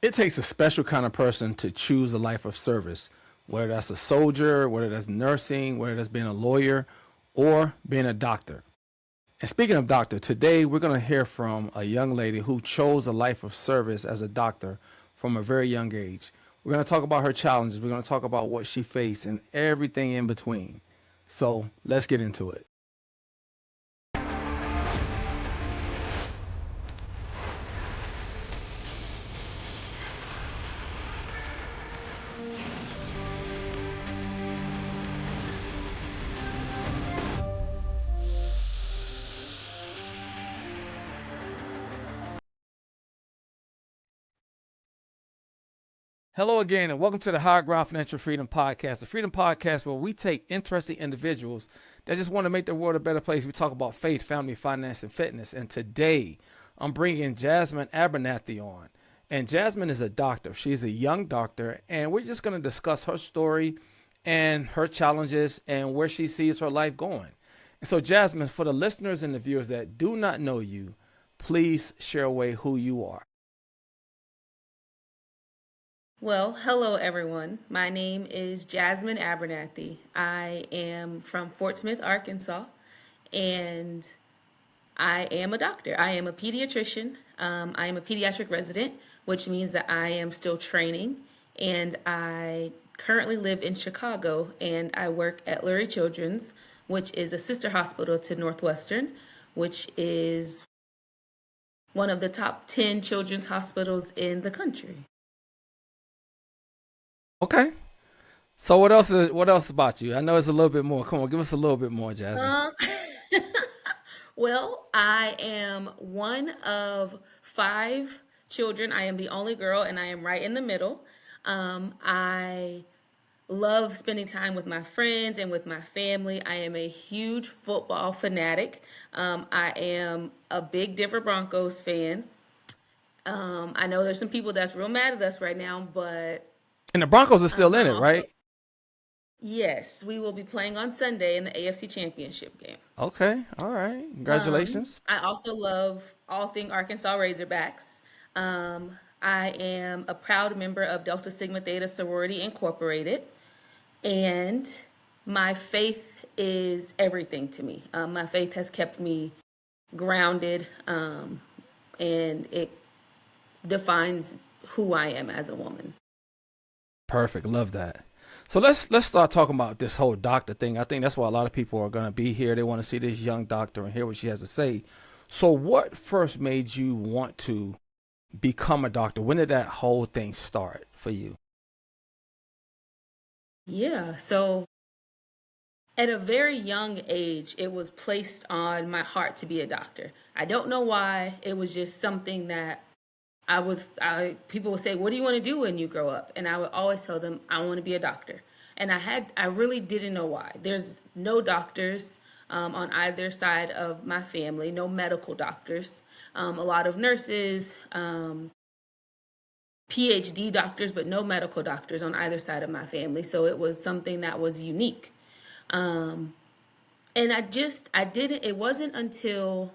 It takes a special kind of person to choose a life of service, whether that's a soldier, whether that's nursing, whether that's being a lawyer, or being a doctor. And speaking of doctor, today we're going to hear from a young lady who chose a life of service as a doctor from a very young age. We're going to talk about her challenges. We're going to talk about what she faced and everything in between. So let's get into it. Hello again, and welcome to the High Ground Financial Freedom Podcast, the Freedom Podcast where we take interesting individuals that just want to make the world a better place. We talk about faith, family, finance, and fitness. And today, I'm bringing Jasmene Abernathy on. And Jasmene is a doctor. She's a young doctor, and we're just going to discuss her story and her challenges and where she sees her life going. And so, Jasmene, for the listeners and the viewers that do not know you, please share away who you are. Well, hello everyone. My name is Jasmene Abernathy. I am from Fort Smith, Arkansas, and I am a doctor. I am a pediatrician. I am a pediatric resident, which means that I am still training, and I currently live in Chicago, and I work at Lurie Children's, which is a sister hospital to Northwestern, which is one of the top 10 children's hospitals in the country. Okay. So what else about you? I know it's a little bit more. Come on, give us a little bit more, Jasmene. Um, well, I am one of five children. I am the only girl, and I am right in the middle. I love spending time with my friends and with my family. I am a huge football fanatic. I am a big Denver Broncos fan. I know there's some people that's real mad at us right now, but And the Broncos are still in I'm it, also, right? yes, we will be playing on Sunday in the AFC Championship game. Okay. All right. Congratulations. I also love all thing Arkansas Razorbacks. I am a proud member of Delta Sigma Theta Sorority Incorporated, and my faith is everything to me. My faith has kept me grounded, and it defines who I am as a woman. Perfect. Love that. So let's start talking about this whole doctor thing. I think that's why a lot of people are going to be here. They want to see this young doctor and hear what she has to say. So what first made you want to become a doctor? When did that whole thing start for you? Yeah, so at a very young age, it was placed on my heart to be a doctor. I don't know why. It was just something that people would say, "What do you want to do when you grow up?" And I would always tell them, "I want to be a doctor." And I really didn't know why. There's no doctors on either side of my family, no medical doctors. A lot of nurses, PhD doctors, but no medical doctors on either side of my family. So it was something that was unique. Um, and I didn't, it wasn't until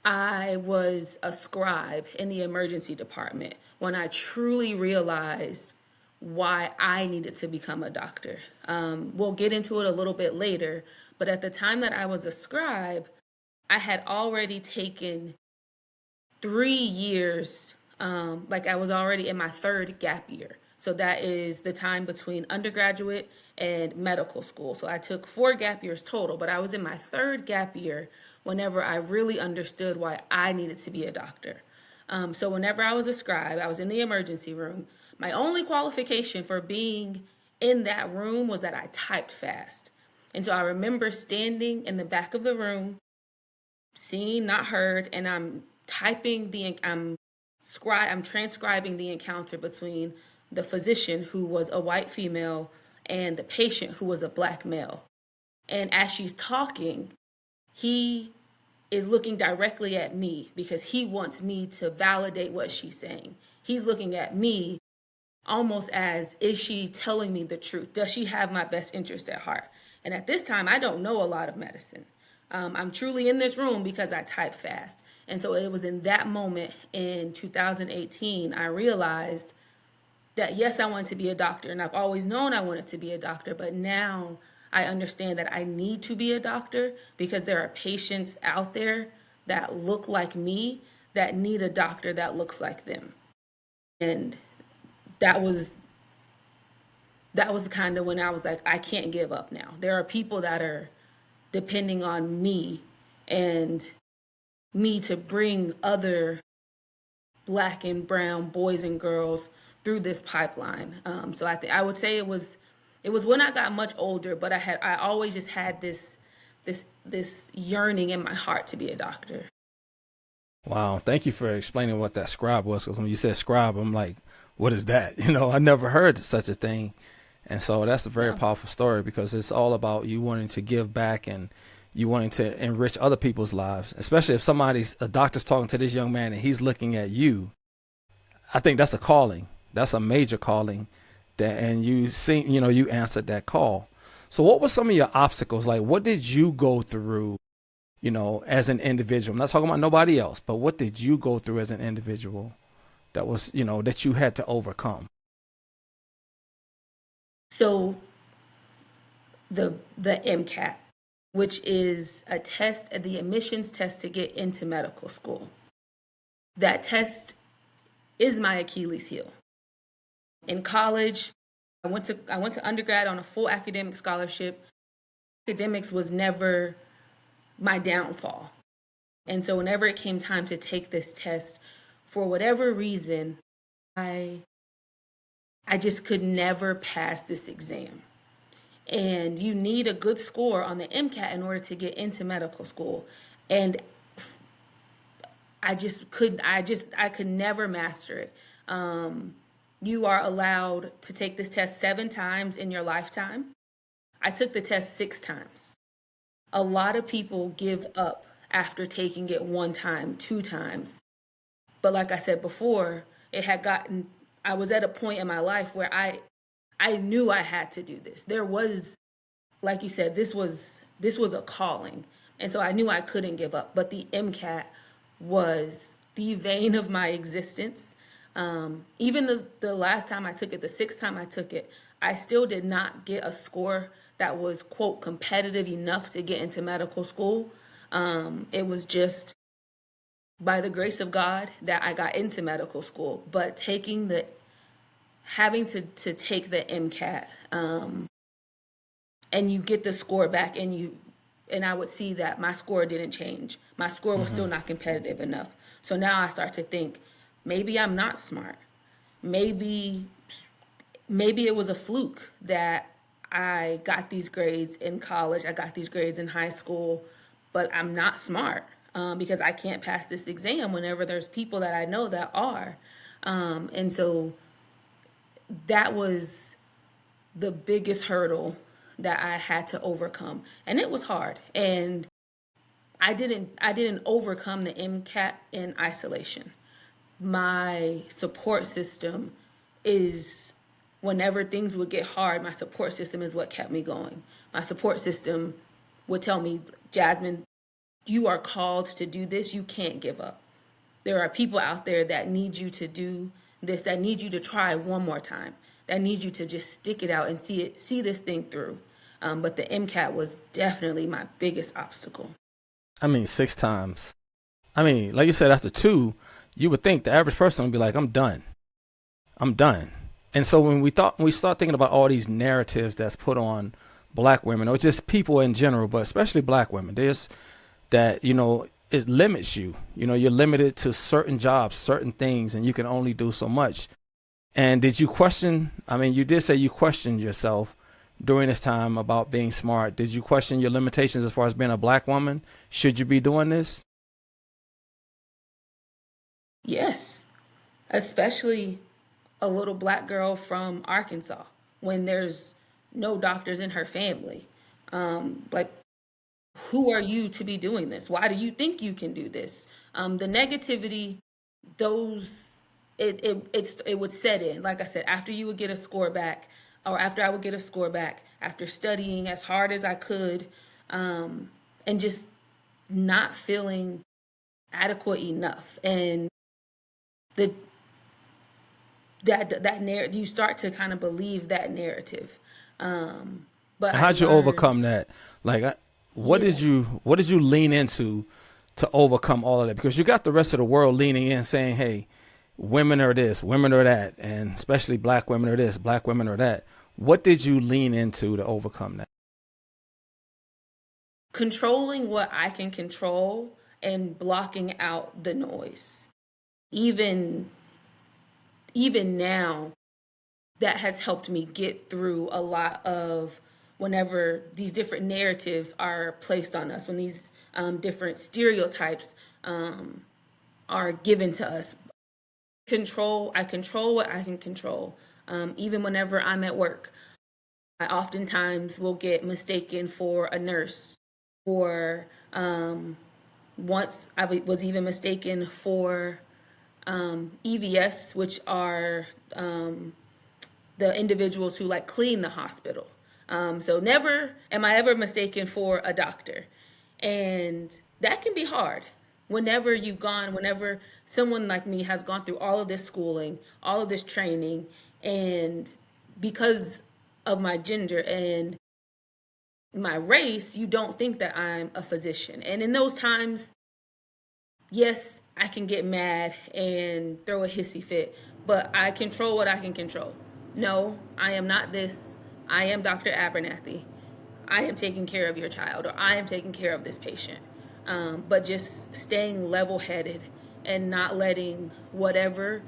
I was a scribe in the emergency department when I truly realized why I needed to become a doctor. We'll get into it a little bit later, but at the time that I was a scribe, I had already taken 3 years, like I was already in my third gap year. So that is the time between undergraduate and medical school. So I took 4 gap years total, but I was in my third gap year whenever I really understood why I needed to be a doctor. So whenever I was a scribe, I was in the emergency room. My only qualification for being in that room was that I typed fast. And so I remember standing in the back of the room, seen, not heard, and I'm transcribing the encounter between the physician, who was a white female, and the patient, who was a black male. And as she's talking, he is looking directly at me because he wants me to validate what she's saying. He's looking at me almost as, is she telling me the truth? Does she have my best interest at heart? And at this time, I don't know a lot of medicine. I'm truly in this room because I type fast. And so it was in that moment in 2018, I realized that yes, I wanted to be a doctor, and I've always known I wanted to be a doctor, but now I understand that I need to be a doctor because there are patients out there that look like me that need a doctor that looks like them. And that was that was kind of when I was like, I can't give up now. There are people that are depending on me and me to bring other black and brown boys and girls through this pipeline. So I would say it was when I got much older, but I always just had this yearning in my heart to be a doctor. Wow, thank you for explaining what that scribe was. Because when you said scribe, I'm like, what is that? I never heard such a thing. And so that's a very Yeah. powerful story because it's all about you wanting to give back and you wanting to enrich other people's lives, especially if a doctor's talking to this young man and he's looking at you. I think that's a calling. That's a major calling and you answered that call. So what were some of your obstacles? Like, what did you go through, as an individual? I'm not talking about nobody else, but what did you go through as an individual that was, that you had to overcome? So the MCAT, which is the admissions test to get into medical school. That test is my Achilles heel. In college, I went to undergrad on a full academic scholarship. Academics was never my downfall. And so whenever it came time to take this test, for whatever reason, I just could never pass this exam. And you need a good score on the MCAT in order to get into medical school. And I could never master it. You are allowed to take this test 7 times in your lifetime. I took the test 6 times. A lot of people give up after taking it 1 time, 2 times. But like I said before, I was at a point in my life where I knew I had to do this. There was, like you said, this was a calling. And so I knew I couldn't give up. But the MCAT was the vein of my existence. Even the last time I took it, the 6th time I took it, I still did not get a score that was, quote, competitive enough to get into medical school. It was just by the grace of God that I got into medical school. But having to take the MCAT, and you get the score back and I would see that my score didn't change. My score was still not competitive enough. So now I start to think, maybe I'm not smart. Maybe it was a fluke that I got these grades in college, I got these grades in high school, but I'm not smart because I can't pass this exam whenever there's people that I know that are. And so that was the biggest hurdle that I had to overcome. And it was hard. And I didn't overcome the MCAT in isolation. My support system is, whenever things would get hard, my support system is what kept me going. My support system would tell me, Jasmine, you are called to do this. You can't give up. There are people out there that need you to do this, that need you to try one more time, that need you to just stick it out and see this thing through. But the MCAT was definitely my biggest obstacle. 6 times. Like you said, after 2, you would think the average person would be like, I'm done. And so when we start thinking about all these narratives that's put on black women, or just people in general, but especially black women, there's that, it limits you. You're limited to certain jobs, certain things, and you can only do so much. And did you question, you did say you questioned yourself during this time about being smart. Did you question your limitations as far as being a black woman? Should you be doing this? Yes, especially a little black girl from Arkansas when there's no doctors in her family. Like, who are you to be doing this? Why do you think you can do this? The negativity, it would set in. Like I said, after you would get a score back, or after I would get a score back, after studying as hard as I could, and just not feeling adequate enough, and the that narrative, you start to kind of believe that narrative. But And I how'd you overcome learned, that? Like, yeah, what did you lean into to overcome all of that? Because you got the rest of the world leaning in, saying, "Hey, women are this, women are that, and especially black women are this, black women are that." What did you lean into to overcome that? controlling what I can control and blocking out the noise. Even even now, that has helped me get through a lot of whenever these different narratives are placed on us, when these different stereotypes are given to us. I control what I can control. Even whenever I'm at work, I oftentimes will get mistaken for a nurse, or once was even mistaken for EVS, which are the individuals who like clean the hospital. So never am I ever mistaken for a doctor. And that can be hard. Whenever someone like me has gone through all of this schooling, all of this training, and because of my gender and my race, you don't think that I'm a physician. And in those times, yes, I can get mad and throw a hissy fit, but I control what I can control. No, I am not this. I am Dr. Abernathy. I am taking care of your child, or I am taking care of this patient. But just staying level headed and not letting whatever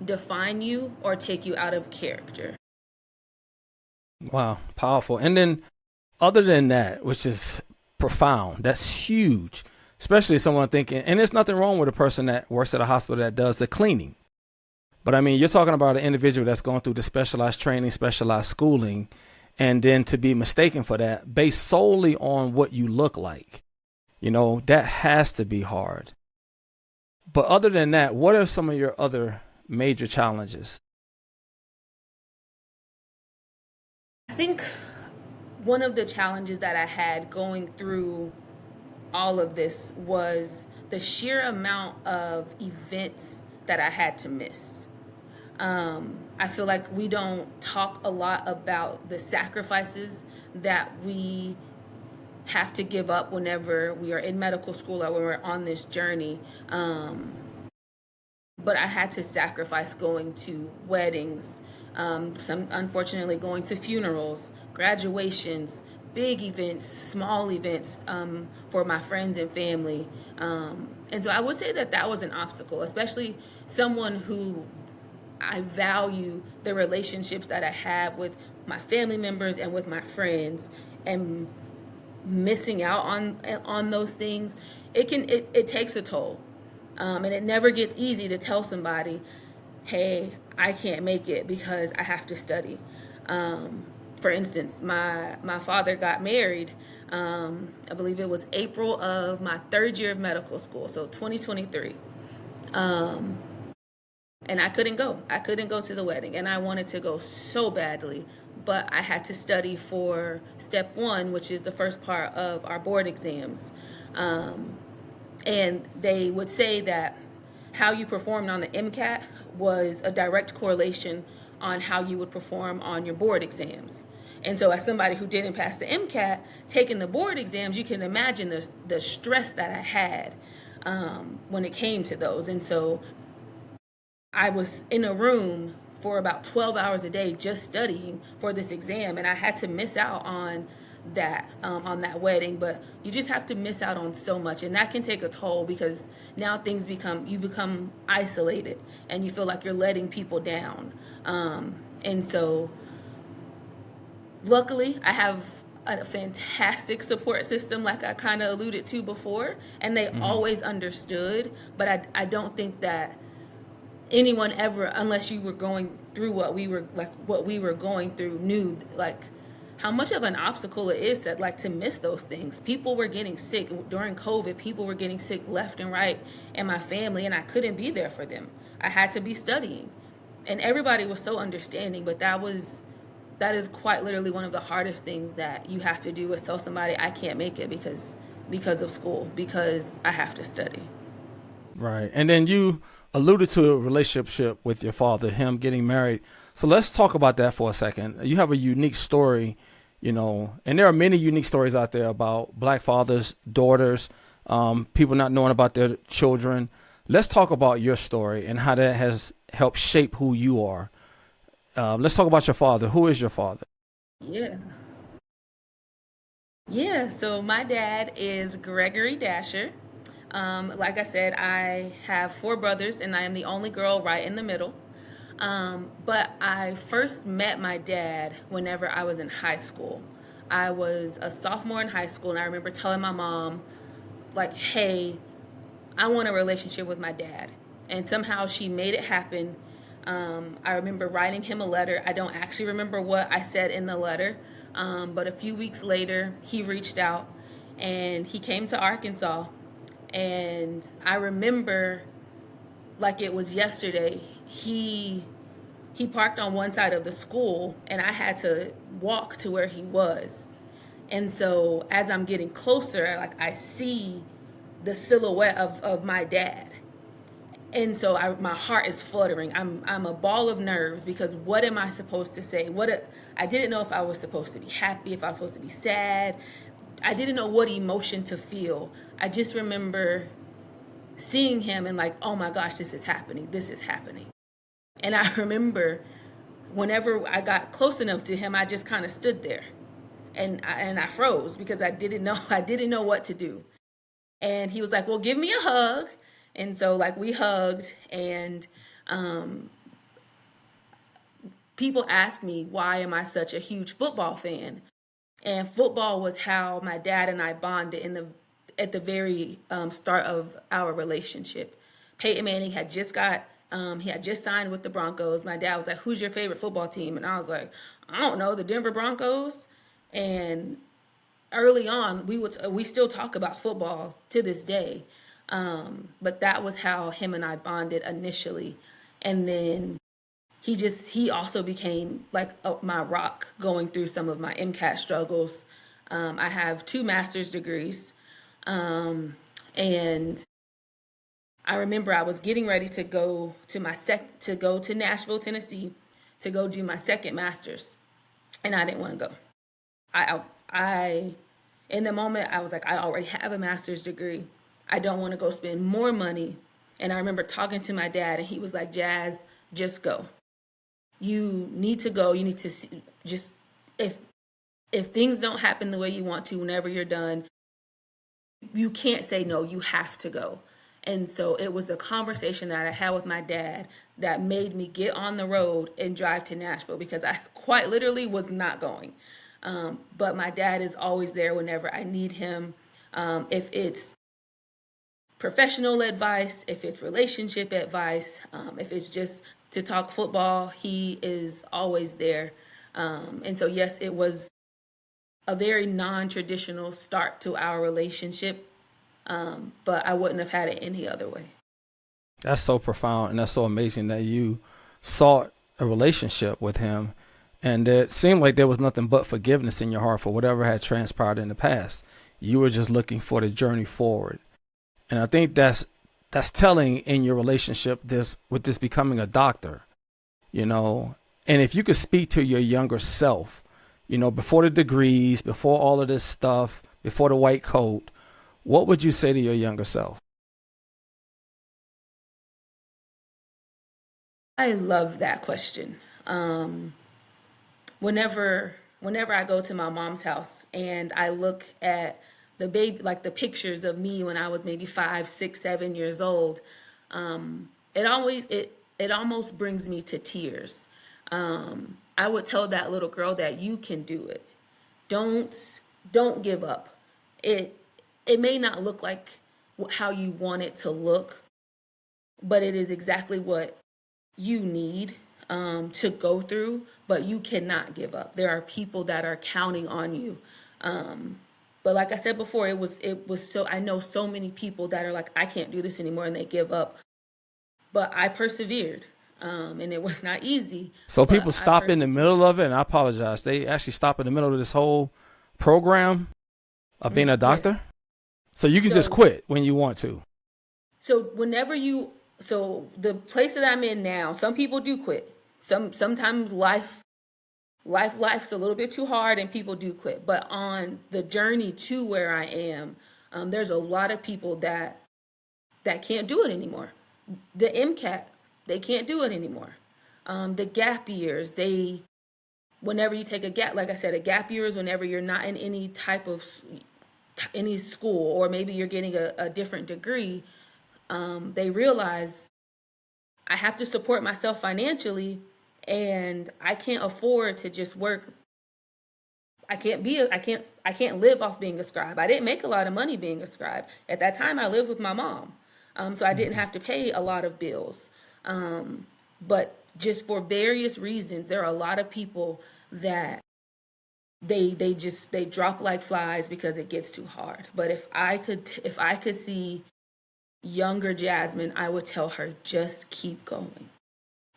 define you or take you out of character. Wow, powerful. And then, other than that, which is profound, that's huge, especially someone thinking, and there's nothing wrong with a person that works at a hospital that does the cleaning. But I mean, you're talking about an individual that's going through the specialized training, specialized schooling, and then to be mistaken for that based solely on what you look like. That has to be hard. But other than that, what are some of your other major challenges? I think one of the challenges that I had going through all of this was the sheer amount of events that I had to miss. I feel like we don't talk a lot about the sacrifices that we have to give up whenever we are in medical school or when we're on this journey. But I had to sacrifice going to weddings, some unfortunately going to funerals, graduations, big events, small events for my friends and family. And so I would say that that was an obstacle, especially someone who I value the relationships that I have with my family members and with my friends, and missing out on those things. It takes a toll. And it never gets easy to tell somebody, hey, I can't make it because I have to study. For instance, my father got married, I believe it was April of my third year of medical school, so 2023. And I couldn't go. I couldn't go to the wedding, and I wanted to go so badly, but I had to study for step one, which is the first part of our board exams. And they would say that how you performed on the MCAT was a direct correlation on how you would perform on your board exams. And so as somebody who didn't pass the MCAT, taking the board exams, you can imagine the stress that I had when it came to those. And so I was in a room for about 12 hours a day just studying for this exam, and I had to miss out on that wedding. But you just have to miss out on so much, and that can take a toll, because now you become isolated and you feel like you're letting people down. And so luckily I have a fantastic support system, like I kind of alluded to before, and they always understood. But I don't think that anyone ever, unless you were going through what we were going through, knew like how much of an obstacle it is to miss those things. People were getting sick during COVID. People were getting sick left and right in my family, and I couldn't be there for them. I had to be studying, and everybody was so understanding. But that is quite literally one of the hardest things that you have to do, is tell somebody I can't make it because because of school, because I have to study. Right. And then you alluded to a relationship with your father, him getting married. So let's talk about that for a second. You have a unique story, and there are many unique stories out there about black fathers, daughters, people not knowing about their children. Let's talk about your story and how that has helped shape who you are. Let's talk about your father. Who is your father? Yeah. Yeah, so my dad is Gregory Dasher. Like I said, I have four brothers, and I am the only girl right in the middle. But I first met my dad whenever I was in high school. I was a sophomore in high school, and I remember telling my mom, like, hey, I want a relationship with my dad. And somehow she made it happen. I remember writing him a letter. I don't actually remember what I said in the letter, but a few weeks later, he reached out and he came to Arkansas. And I remember, like it was yesterday, he parked on one side of the school, and I had to walk to where he was. And so as I'm getting closer, like I see the silhouette of my dad. And so my heart is fluttering. I'm a ball of nerves, because what am I supposed to say? I didn't know if I was supposed to be happy, if I was supposed to be sad. I didn't know what emotion to feel. I just remember seeing him and like, oh my gosh, this is happening. This is happening. And I remember whenever I got close enough to him, I just kind of stood there and I froze, because I didn't know what to do. And he was like, well, give me a hug. And so like we hugged, and people ask me, why am I such a huge football fan? And football was how my dad and I bonded at the very start of our relationship. Peyton Manning had just signed with the Broncos. My dad was like, who's your favorite football team? And I was like, I don't know, the Denver Broncos. And early on, we still talk about football to this day. But that was how him and I bonded initially. And then he also became like my rock going through some of my MCAT struggles. I have 2 master's degrees. And I remember I was getting ready to go to Nashville, Tennessee, to go do my second master's, and I didn't want to go. I in the moment I was like, I already have a master's degree. I don't want to go spend more money. And I remember talking to my dad, and he was like, Jazz, just go. You need to go. You need to see, just if things don't happen the way you want to whenever you're done, you can't say no. You have to go. And so it was the conversation that I had with my dad that made me get on the road and drive to Nashville, because I quite literally was not going. But my dad is always there whenever I need him. If it's professional advice, if it's relationship advice, if it's just to talk football, he is always there. And so, yes, it was a very non-traditional start to our relationship, but I wouldn't have had it any other way. That's so profound, and that's so amazing that you sought a relationship with him, and it seemed like there was nothing but forgiveness in your heart for whatever had transpired in the past. You were just looking for the journey forward. And I think that's telling in your relationship with this becoming a doctor, and if you could speak to your younger self, before the degrees, before all of this stuff, before the white coat, what would you say to your younger self? I love that question. Whenever I go to my mom's house and I look at the baby, like the pictures of me when I was maybe 5, 6, 7 years old, it almost brings me to tears. I would tell that little girl that you can do it. Don't give up. It may not look like how you want it to look, but it is exactly what you need to go through. But you cannot give up. There are people that are counting on you. But like I said before, it was so, I know so many people that are like, I can't do this anymore, and they give up. But I persevered. And it was not easy. So people stop in the middle of it, and I apologize. They actually stop in the middle of this whole program of being a doctor? So you can just So quit when you want to. so the place that I'm in now, some people do quit. Sometimes life's a little bit too hard and people do quit. But on the journey to where I am, there's a lot of people that can't do it anymore. The MCAT, they can't do it anymore. The gap years, whenever you take a gap, like I said, a gap year is whenever you're not in any type of any school, or maybe you're getting a different degree. They realize I have to support myself financially, and I can't afford to just work. I can't live off being a scribe. I didn't make a lot of money being a scribe. At that time I lived with my mom. So I didn't have to pay a lot of bills. But just for various reasons, there are a lot of people that they drop like flies because it gets too hard. But if I could see younger Jasmine, I would tell her, just keep going.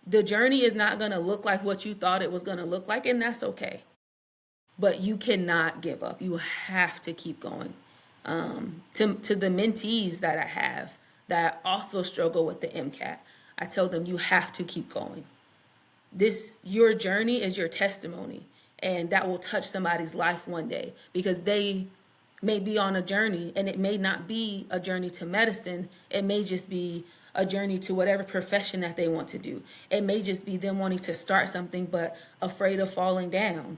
The journey is not going to look like what you thought it was going to look like, and that's okay. But you cannot give up. You have to keep going. To the mentees that I have that also struggle with the MCAT, I tell them, you have to keep going. Your journey is your testimony, and that will touch somebody's life one day, because they may be on a journey, and it may not be a journey to medicine. It may just be a journey to whatever profession that they want to do. It may just be them wanting to start something but afraid of falling down.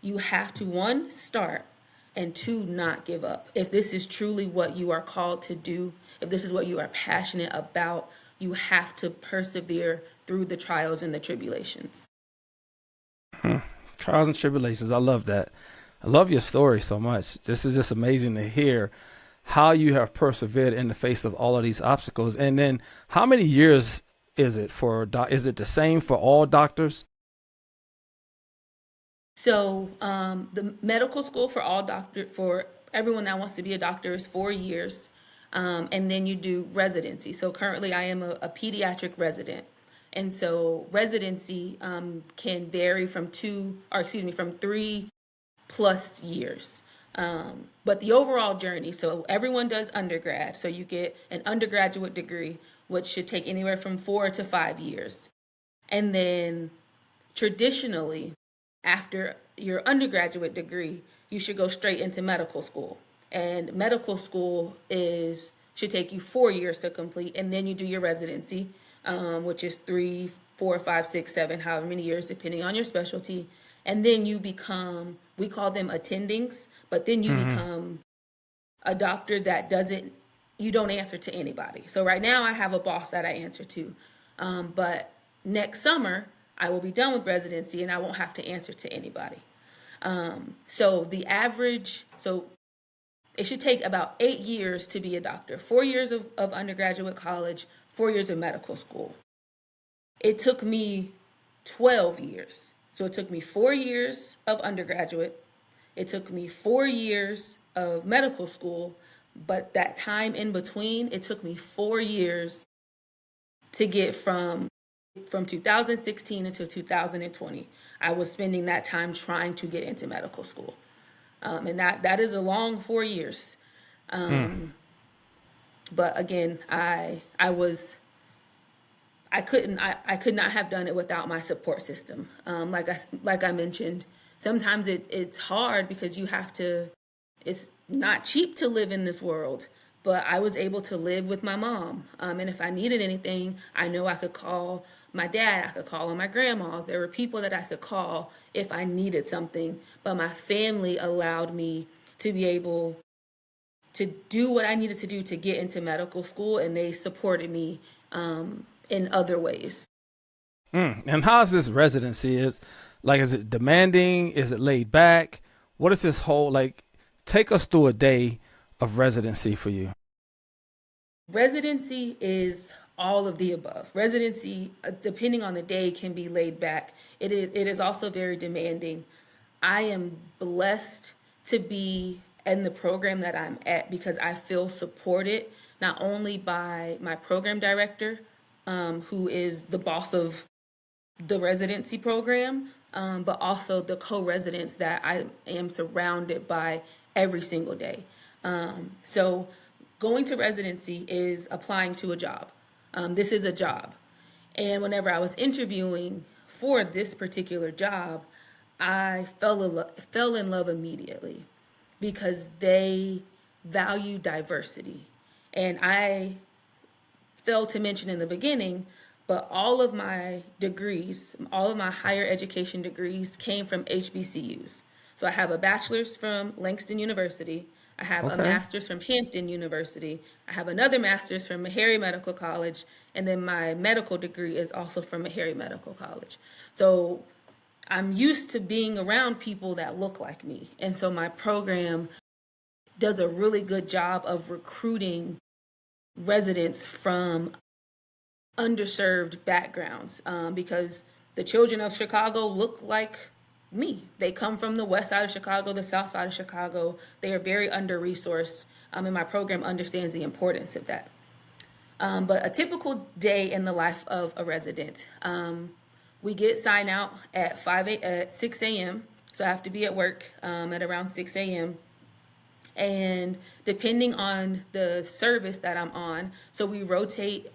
You have to, one, start, and two, not give up. If this is truly what you are called to do, if this is what you are passionate about, you have to persevere through the trials and the tribulations. Trials and tribulations. I love that. I love your story so much. This is just amazing to hear how you have persevered in the face of all of these obstacles. And then how many years is it is it the same for all doctors? So the medical school for everyone that wants to be a doctor is 4 years, and then you do residency. So currently, I am a pediatric resident, and so residency can vary from 3+ years. But the overall journey, so everyone does undergrad. So you get an undergraduate degree, which should take anywhere from 4 to 5 years. And then traditionally, after your undergraduate degree, you should go straight into medical school. And medical school should take you 4 years to complete, and then you do your residency, which is 3, 4, 5, 6, 7, however many years, depending on your specialty. And then you become, we call them attendings, but then you become a doctor that you don't answer to anybody. So right now I have a boss that I answer to. But next summer, I will be done with residency and I won't have to answer to anybody. So it should take about 8 years to be a doctor. 4 years of undergraduate college, 4 years of medical school. It took me 12 years. So it took me 4 years of undergraduate. It took me 4 years of medical school. But that time in between, it took me 4 years to get from 2016 until 2020. I was spending that time trying to get into medical school. And that is a long 4 years. But again, I could not have done it without my support system. Like I mentioned, sometimes it's hard because it's not cheap to live in this world, but I was able to live with my mom. And if I needed anything, I know I could call my dad, I could call on my grandmas. There were people that I could call if I needed something, but my family allowed me to be able to do what I needed to do to get into medical school, and they supported me in other ways. And how is this residency? Is it demanding? Is it laid back? What is this whole, take us through a day of residency for you. Residency is all of the above. Residency, depending on the day, can be laid back. It is also very demanding. I am blessed to be in the program that I'm at because I feel supported not only by my program director, who is the boss of the residency program, but also the co-residents that I am surrounded by every single day. So going to residency is applying to a job. This is a job. And whenever I was interviewing for this particular job, I fell in love immediately because they value diversity. And I failed to mention in the beginning, but all of my degrees, all of my higher education degrees came from HBCUs. So I have a bachelor's from Langston University. I have a Okay. master's from Hampton University. I have another master's from Meharry Medical College. And then my medical degree is also from Meharry Medical College. So I'm used to being around people that look like me. And so my program does a really good job of recruiting residents from underserved backgrounds, because the children of Chicago look like me. They come from the west side of Chicago, the south side of Chicago. They are very under-resourced, and my program understands the importance of that. But a typical day in the life of a resident, we get sign out at 6 a.m. So I have to be at work at around 6 a.m. And depending on the service that I'm on, so we rotate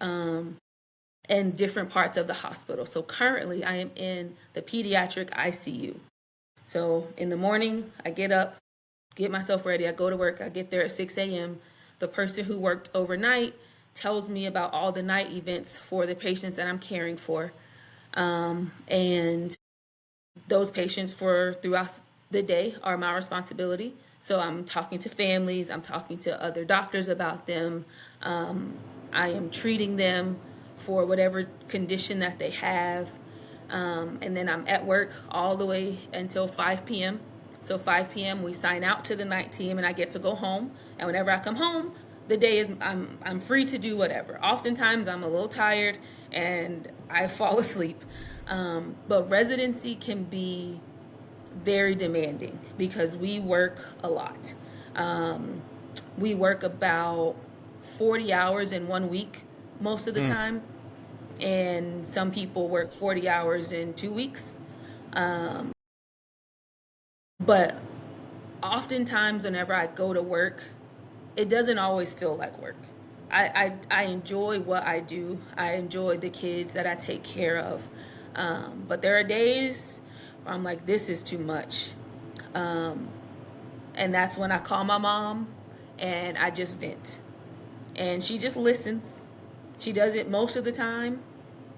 in different parts of the hospital. So currently I am in the pediatric ICU. So in the morning, I get up, get myself ready, I go to work, I get there at 6 a.m. The person who worked overnight tells me about all the night events for the patients that I'm caring for. And those patients for throughout the day are my responsibility. So I'm talking to families, I'm talking to other doctors about them. I am treating them for whatever condition that they have. And then I'm at work all the way until 5 p.m. So 5 p.m. we sign out to the night team and I get to go home. And whenever I come home, the day is I'm free to do whatever. Oftentimes I'm a little tired and I fall asleep. But residency can be very demanding because we work a lot. We work about 40 hours in 1 week most of the time, and some people work 40 hours in 2 weeks. But oftentimes whenever I go to work, it doesn't always feel like work. I enjoy what I do. I enjoy the kids that I take care of. But there are days where I'm like, this is too much. And that's when I call my mom and I just vent. And she just listens. She does it most of the time.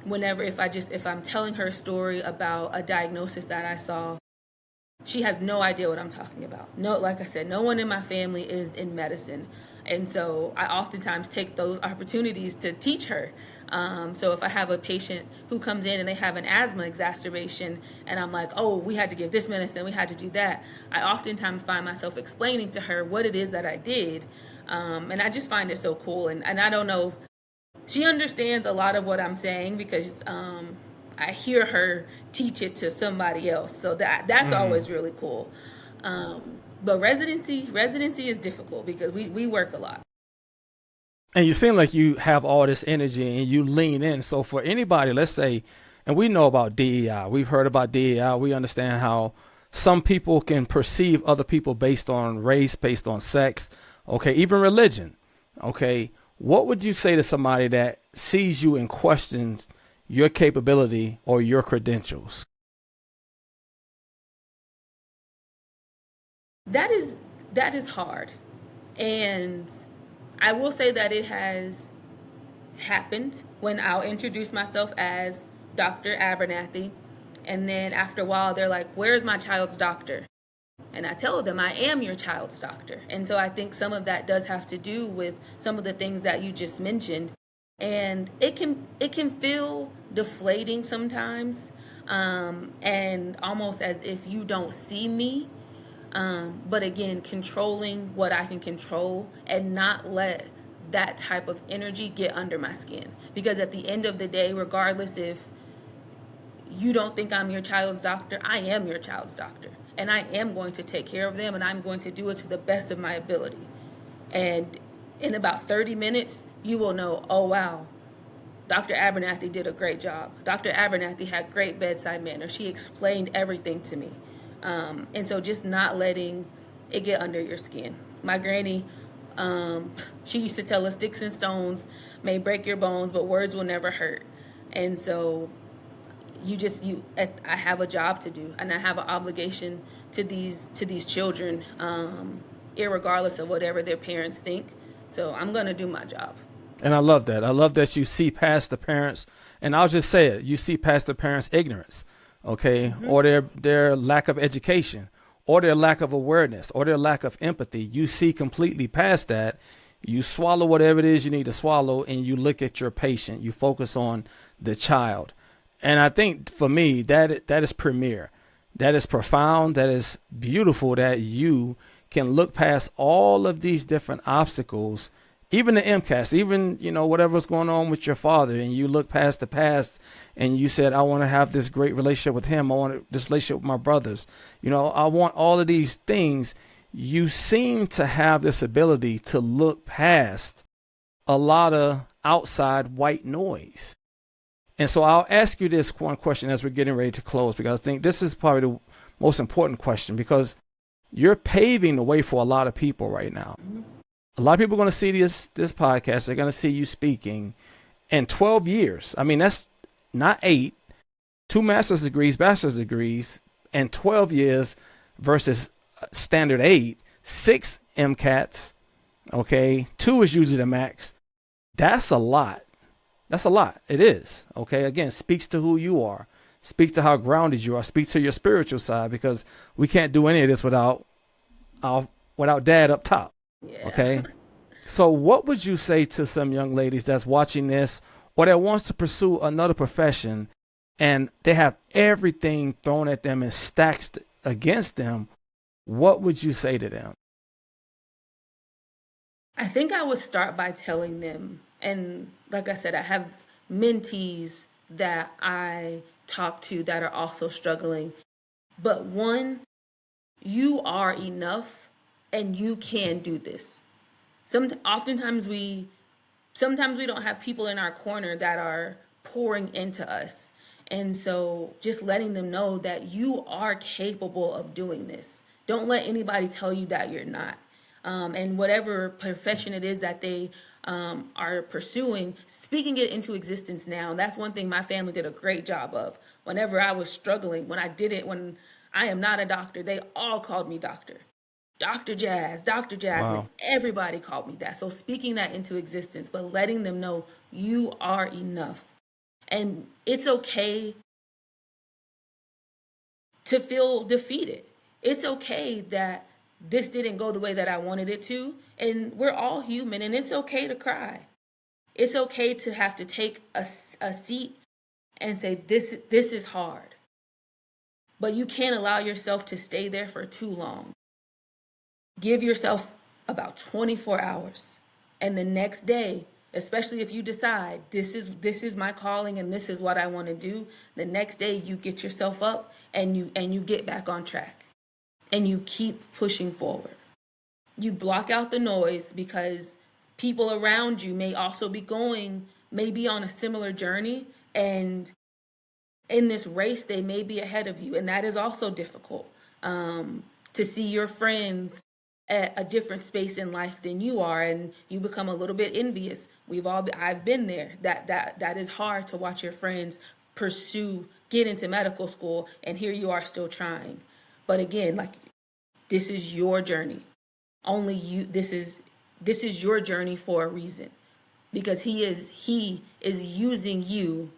If I'm telling her a story about a diagnosis that I saw, she has no idea what I'm talking about. No, like I said, no one in my family is in medicine. And so I oftentimes take those opportunities to teach her. So if I have a patient who comes in and they have an asthma exacerbation and I'm like, oh, we had to give this medicine, we had to do that, I oftentimes find myself explaining to her what it is that I did. And I just find it so cool. And I don't know, she understands a lot of what I'm saying because I hear her teach it to somebody else. So that's always really cool. But residency is difficult because we work a lot. And you seem like you have all this energy and you lean in. So for anybody, let's say, and we know about DEI, we've heard about DEI, we understand how some people can perceive other people based on race, based on sex, okay, even religion. Okay, what would you say to somebody that sees you and questions your capability or your credentials? That is hard. And I will say that it has happened when I'll introduce myself as Dr. Abernathy. And then after a while, they're like, where's my child's doctor? And I tell them I am your child's doctor. And so I think some of that does have to do with some of the things that you just mentioned. And it can feel deflating sometimes, and almost as if you don't see me. But again, controlling what I can control and not let that type of energy get under my skin. Because at the end of the day, regardless if you don't think I'm your child's doctor, I am your child's doctor. And I am going to take care of them and I'm going to do it to the best of my ability. And in about 30 minutes, you will know, oh wow, Dr. Abernathy did a great job. Dr. Abernathy had great bedside manner. She explained everything to me. And so just not letting it get under your skin. My granny She used to tell us sticks and stones may break your bones, but words will never hurt. And so I have a job to do, and I have an obligation to these children, irregardless of whatever their parents think. So I'm gonna do my job. And I love that. I love that you see past the parents, and I'll just say it: you see past the parents' ignorance, okay, or their lack of education, or their lack of awareness, or their lack of empathy. You see completely past that. You swallow whatever it is you need to swallow, and you look at your patient. You focus on the child. And I think for me, that is premier. That is profound. That is beautiful that you can look past all of these different obstacles, even the MCATs, even, whatever's going on with your father, and you look past the past and you said, I want to have this great relationship with him. I want this relationship with my brothers. I want all of these things. You seem to have this ability to look past a lot of outside white noise. And so I'll ask you this one question as we're getting ready to close, because I think this is probably the most important question, because you're paving the way for a lot of people right now. A lot of people are going to see this podcast. They're going to see you speaking in 12 years. I mean, that's not 8, 2 master's degrees, bachelor's degrees, and 12 years versus standard 8, 6 MCATs, okay? 2 is usually the max. That's a lot. That's a lot. It is. Okay. Again, speaks to who you are. Speaks to how grounded you are. Speaks to your spiritual side, because we can't do any of this without dad up top. Yeah. Okay. So what would you say to some young ladies that's watching this, or that wants to pursue another profession, and they have everything thrown at them and stacked against them? What would you say to them? I think I would start by telling them, and like I said, I have mentees that I talk to that are also struggling. But one, you are enough and you can do this. Oftentimes we don't have people in our corner that are pouring into us. And so just letting them know that you are capable of doing this. Don't let anybody tell you that you're not. And whatever profession it is that they are pursuing, speaking it into existence now. That's one thing my family did a great job of. Whenever I was struggling, when I am not a doctor, they all called me doctor. Dr. Jazz, Dr. Jasmine, Wow. Everybody called me that. So speaking that into existence, but letting them know you are enough. And it's okay to feel defeated. It's okay that this didn't go the way that I wanted it to. And we're all human, and it's okay to cry. It's okay to have to take a seat and say, this is hard. But you can't allow yourself to stay there for too long. Give yourself about 24 hours. And the next day, especially if you decide this is my calling and this is what I want to do, the next day you get yourself up and you get back on track. And you keep pushing forward. You block out the noise, because people around you may also be on a similar journey, and in this race they may be ahead of you, and that is also difficult. To see your friends at a different space in life than you are, and you become a little bit envious. I've been there. That is hard to watch your friends get into medical school, and here you are still trying. But again, this is your journey. Only you. This is your journey for a reason, because he is using you,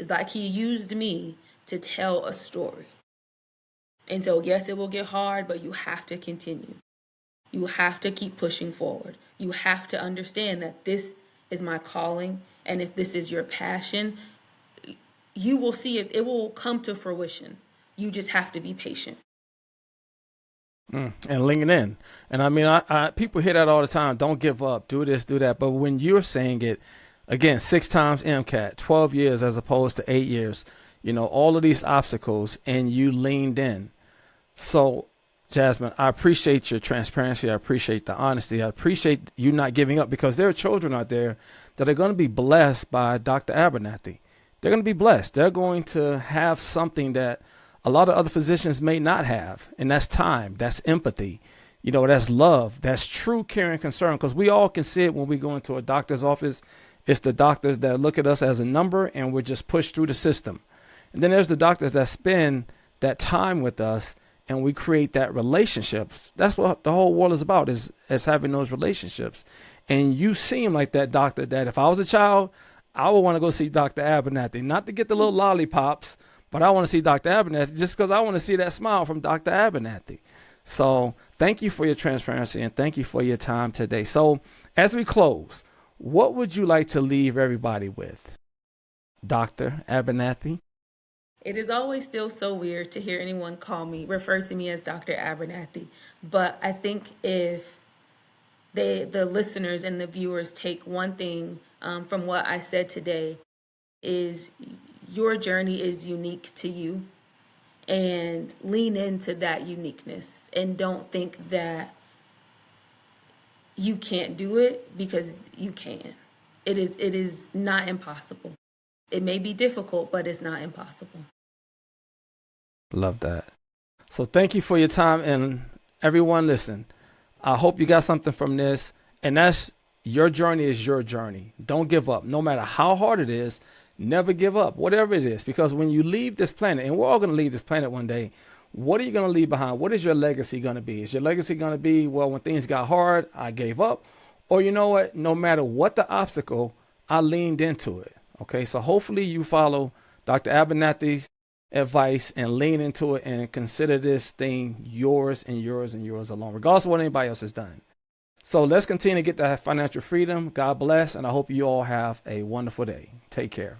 like he used me to tell a story. And so yes, it will get hard, but you have to continue. You have to keep pushing forward. You have to understand that this is my calling, and if this is your passion, you will see it. It will come to fruition. You just have to be patient. And leaning in. And I mean, I people hear that all the time. Don't give up. Do this, do that. But when you're saying it, again, 6 times MCAT, 12 years as opposed to 8 years, all of these obstacles, and you leaned in. So, Jasmine, I appreciate your transparency. I appreciate the honesty. I appreciate you not giving up, because there are children out there that are going to be blessed by Dr. Abernathy. They're going to be blessed. They're going to have something that a lot of other physicians may not have, and that's time, that's empathy. That's love. That's true care and concern, because we all can see it when we go into a doctor's office. It's the doctors that look at us as a number and we're just pushed through the system. And then there's the doctors that spend that time with us and we create that relationships. That's what the whole world is about, is having those relationships. And you seem like that doctor that if I was a child, I would want to go see Dr. Abernathy, not to get the little lollipops, but I want to see Dr. Abernathy just because I want to see that smile from Dr. Abernathy. So thank you for your transparency and thank you for your time today. So as we close, what would you like to leave everybody with, Dr. Abernathy? It is always still so weird to hear anyone refer to me as Dr. Abernathy. But I think if the listeners and the viewers take one thing from what I said today, is your journey is unique to you, and lean into that uniqueness and don't think that you can't do it, because you can. It is not impossible. It may be difficult, but it's not impossible. Love that. So thank you for your time, and everyone listen. I hope you got something from this, and that's your journey is your journey. Don't give up. No matter how hard it is, never give up, whatever it is, because when you leave this planet, and we're all going to leave this planet one day, what are you going to leave behind? What is your legacy going to be? Is your legacy going to be, well, when things got hard, I gave up? Or you know what? No matter what the obstacle, I leaned into it. Okay, so hopefully you follow Dr. Abernathy's advice and lean into it and consider this thing yours and yours and yours alone, regardless of what anybody else has done. So let's continue to get that financial freedom. God bless, and I hope you all have a wonderful day. Take care.